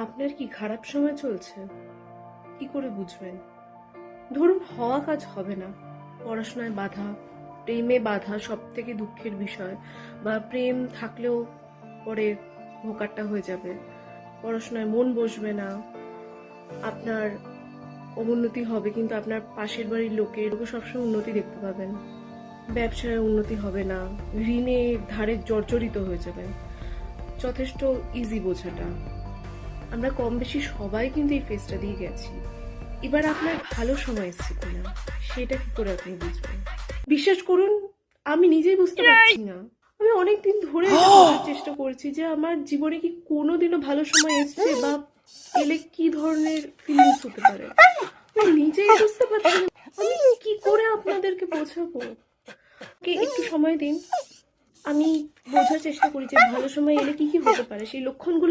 আপনার কি খারাপ সময় চলছে? কি করে বুঝবেন? ধরুন হওয়া কাজ হবে না, পড়াশোনায় বাধা, প্রেমে বাধা, সব থেকে দুঃখের বিষয়। বা প্রেম থাকলেও পরে ভোকাট্টা হয়ে যাবে, পড়াশোনায় মন বসবে না, আপনার অবনতি হবে কিন্তু আপনার পাশের বাড়ির লোকের সবসময় উন্নতি দেখতে পাবেন, ব্যবসায় উন্নতি হবে না, ঋণে ধারে জর্জরিত হয়ে যাবেন। যথেষ্ট ইজি বোঝাটা। আমরা কম বেশি সবাই কিন্তু এই ফেজটা দিয়ে গেছি। এবার আপনার ভালো সময় এসছে কিনা সেটা কি করে আপনি বুঝবেন? বিশ্বাস করুন, আমি নিজেই বুঝতে পারছি না। আমি অনেকদিন ধরে এটা বোঝার চেষ্টা করছি যে আমার জীবনে কি কোনোদিনও ভালো সময় এসছে, বা এলে কি ধরনের ফিলিংস হতে পারে। আমি নিজেই বুঝতে পারছি না, আমি কি করে আপনাদেরকে বোঝাবো। একটু সময় দিন, আমি বোঝার চেষ্টা করি যে ভালো সময় এলে কি কি হতে পারে, সেই লক্ষণগুলো